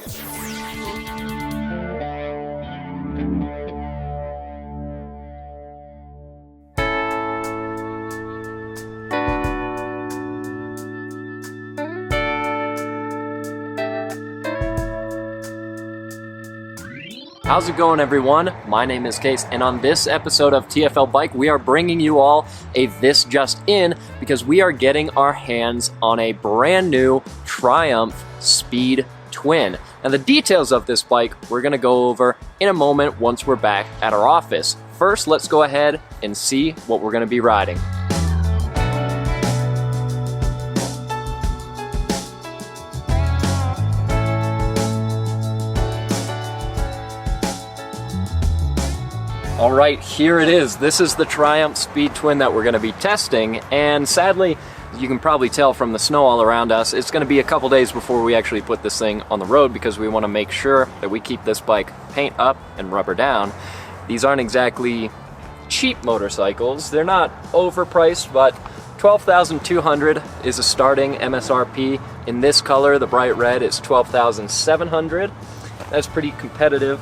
How's it going, everyone? My name is Case, and on this episode of TFL Bike, we are bringing you all a This Just In because we are getting our hands on a brand new Triumph Speed Twin. Now, the details of this bike we're going to go over in a moment once we're back at our office. First, let's go ahead and see what we're going to be riding. All right, here it is. This is the Triumph Speed Twin that we're going to be testing, and sadly, you can probably tell from the snow all around us, it's going to be a couple days before we actually put this thing on the road because we want to make sure that we keep this bike paint up and rubber down. These aren't exactly cheap motorcycles. They're not overpriced, but $12,200 is a starting MSRP. In this color, the bright red, is $12,700. That's pretty competitive.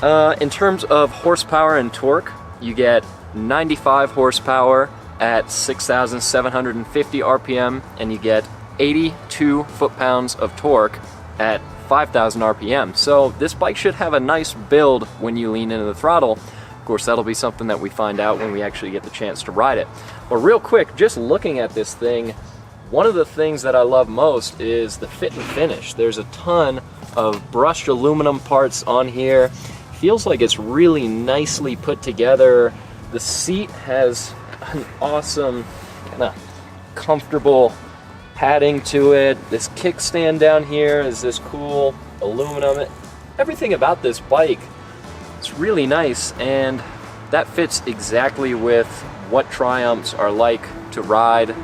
In terms of horsepower and torque, you get 95 horsepower at 6,750 RPM, and you get 82 foot-pounds of torque at 5,000 RPM. So this bike should have a nice build when you lean into the throttle. Of course, that'll be something that we find out when we actually get the chance to ride it. But real quick, just looking at this thing, one of the things that I love most is the fit and finish. There's a ton of brushed aluminum parts on here. Feels like it's really nicely put together. The seat has an awesome, kind of comfortable padding to it. This kickstand down here is this cool aluminum. Everything about this bike is really nice, and that fits exactly with what Triumphs are like to ride,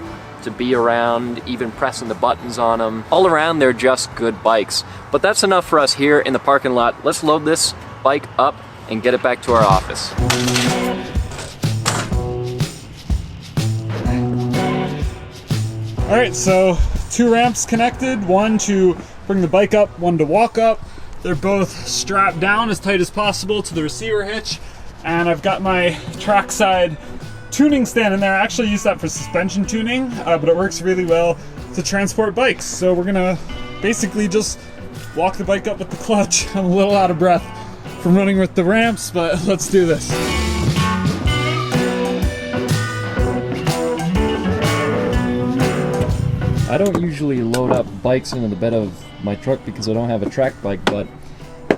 to be around, even pressing the buttons on them. All around, they're just good bikes. But that's enough for us here in the parking lot. Let's load this bike up and get it back to our office. All right, so 2 ramps connected, one to bring the bike up, one to walk up. They're both strapped down as tight as possible to the receiver hitch, and I've got my trackside tuning stand in there. I actually use that for suspension tuning, but it works really well to transport bikes. So we're gonna basically just walk the bike up with the clutch. I'm a little out of breath from running with the ramps, but let's do this. I don't usually load up bikes into the bed of my truck because I don't have a track bike, but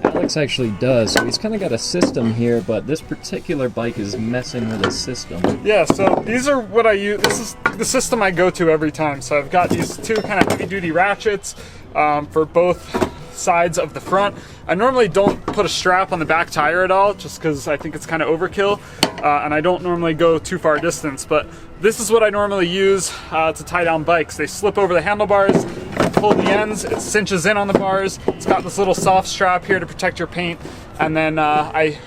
Alex actually does. So he's kind of got a system here, but this particular bike is messing with his system. Yeah, so these are what I use. This is the system I go to every time. So I've got these 2 kind of heavy duty ratchets for both sides of the front. I normally don't put a strap on the back tire at all, just because I think it's kind of overkill, and I don't normally go too far distance, but this is what I normally use to tie down bikes. They slip over the handlebars, pull the ends, it cinches in on the bars. It's got this little soft strap here to protect your paint, and then I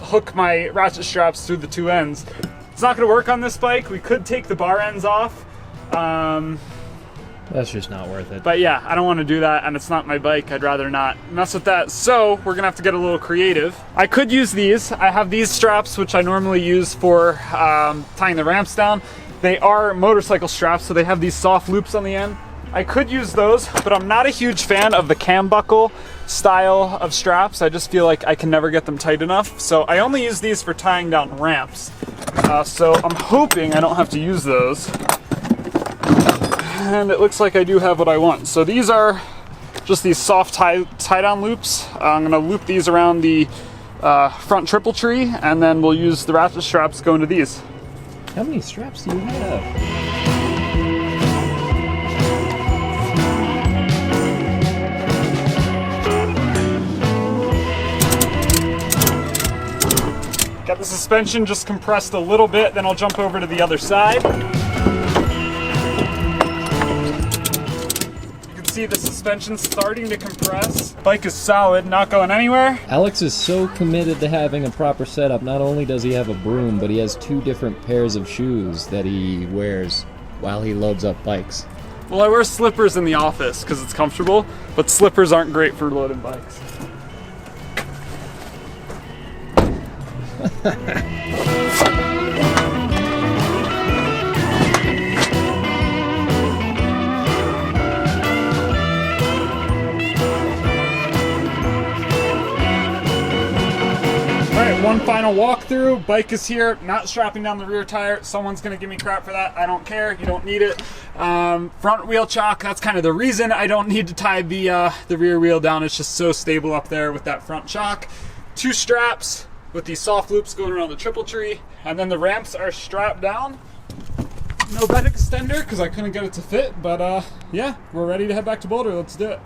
hook my ratchet straps through the 2 ends. It's not going to work on this bike. We could take the bar ends off. That's just not worth it. But yeah, I don't want to do that, and it's not my bike. I'd rather not mess with that. So we're gonna have to get a little creative. I could use these. I have these straps, which I normally use for tying the ramps down. They are motorcycle straps, so they have these soft loops on the end. I could use those, but I'm not a huge fan of the cam buckle style of straps. I just feel like I can never get them tight enough. So I only use these for tying down ramps. So I'm hoping I don't have to use those. And it looks like I do have what I want. So these are just these soft tie-down loops. I'm gonna loop these around the front triple tree, and then we'll use the ratchet straps to go into these. How many straps do you have? Got the suspension just compressed a little bit, then I'll jump over to the other side. See the suspension starting to compress. Bike is solid, not going anywhere. Alex is so committed to having a proper setup. Not only does he have a broom, but he has 2 different pairs of shoes that he wears while he loads up bikes. Well, I wear slippers in the office because it's comfortable, but slippers aren't great for loading bikes. One final walkthrough. Bike is here, not strapping down the rear tire. Someone's gonna give me crap for that. I don't care, you don't need it. Front wheel chock, that's kind of the reason I don't need to tie the rear wheel down. It's just so stable up there with that front chock. 2 straps with these soft loops going around the triple tree. And then the ramps are strapped down. No bed extender because I couldn't get it to fit, but yeah, we're ready to head back to Boulder. Let's do it.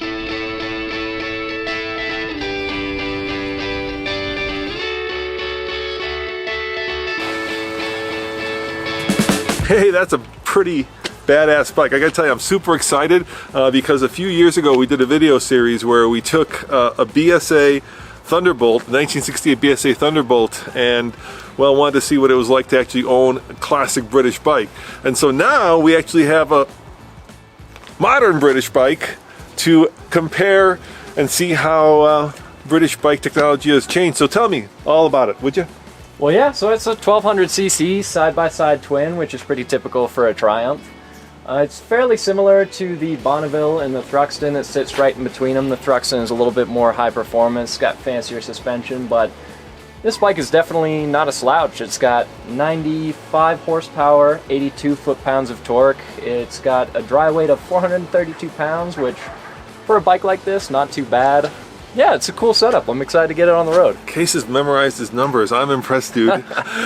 Hey, that's a pretty badass bike. I gotta tell you, I'm super excited because a few years ago we did a video series where we took a BSA Thunderbolt, 1968 BSA Thunderbolt, and well, wanted to see what it was like to actually own a classic British bike. And so now we actually have a modern British bike to compare and see how British bike technology has changed. So tell me all about it, would you? Well, yeah, so it's a 1200cc side-by-side twin, which is pretty typical for a Triumph. It's fairly similar to the Bonneville and the Thruxton. It sits right in between them. The Thruxton is a little bit more high performance, got fancier suspension, but this bike is definitely not a slouch. It's got 95 horsepower, 82 foot-pounds of torque. It's got a dry weight of 432 pounds, which for a bike like this, not too bad. Yeah, it's a cool setup. I'm excited to get it on the road. Case has memorized his numbers. I'm impressed, dude.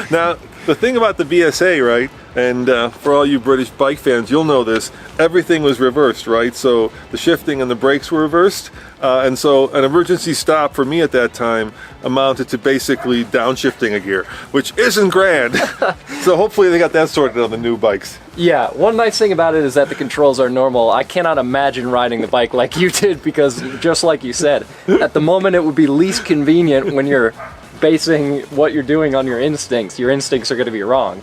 Now, the thing about the BSA, right, and for all you British bike fans, you'll know this, everything was reversed, right? So the shifting and the brakes were reversed, and so an emergency stop for me at that time amounted to basically downshifting a gear, which isn't grand. So hopefully they got that sorted on the new bikes. Yeah, one nice thing about it is that the controls are normal. I cannot imagine riding the bike like you did because, just like you said, at the moment it would be least convenient when you're basing what you're doing on your instincts. Your instincts are going to be wrong.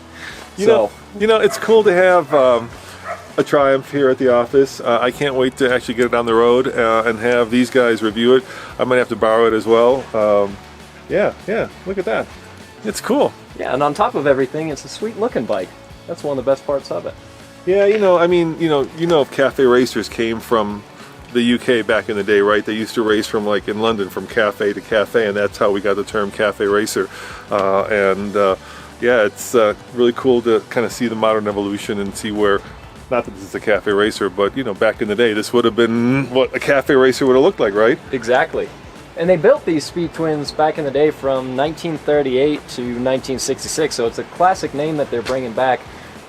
You know, it's cool to have a Triumph here at the office. I can't wait to actually get it on the road and have these guys review it. I might have to borrow it as well. Yeah, look at that. It's cool. Yeah, and on top of everything, it's a sweet looking bike. That's one of the best parts of it. Yeah, I mean, cafe racers came from the UK back in the day, right? They used to race from, like, in London, from cafe to cafe, and that's how we got the term cafe racer. Yeah, it's really cool to kind of see the modern evolution and see where, not that this is a cafe racer, but, back in the day, this would have been what a cafe racer would have looked like, right? Exactly. And they built these Speed Twins back in the day from 1938 to 1966, so it's a classic name that they're bringing back.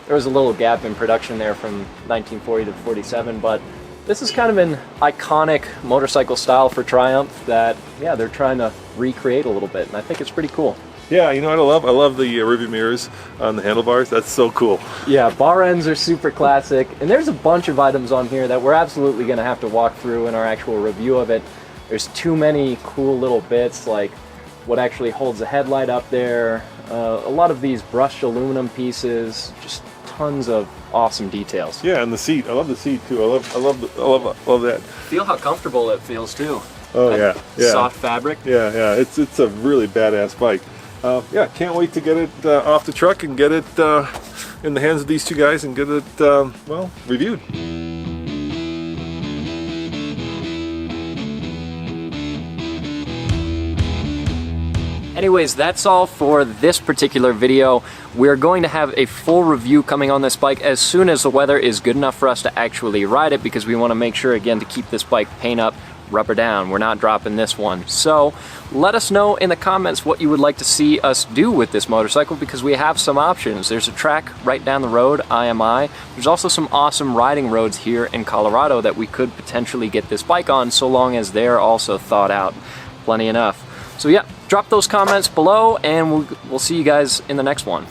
There was a little gap in production there from 1940 to 47, but this is kind of an iconic motorcycle style for Triumph that, yeah, they're trying to recreate a little bit, and I think it's pretty cool. Yeah, I love the rearview mirrors on the handlebars. That's so cool. Yeah, bar ends are super classic, and there's a bunch of items on here that we're absolutely going to have to walk through in our actual review of it. There's too many cool little bits, like what actually holds the headlight up there, a lot of these brushed aluminum pieces, just tons of awesome details. Yeah, and the seat. I love the seat too. I love that. Feel how comfortable it feels too. Oh yeah. Soft fabric. Yeah. It's a really badass bike. Yeah, can't wait to get it off the truck and get it in the hands of these two guys and get it reviewed. Anyways, that's all for this particular video. We're going to have a full review coming on this bike as soon as the weather is good enough for us to actually ride it, because we want to make sure, again, to keep this bike paint up, rubber down. We're not dropping this one. So let us know in the comments what you would like to see us do with this motorcycle, because we have some options. There's a track right down the road, IMI. There's also some awesome riding roads here in Colorado that we could potentially get this bike on, so long as they're also thought out plenty enough. So yeah, drop those comments below, and we'll see you guys in the next one.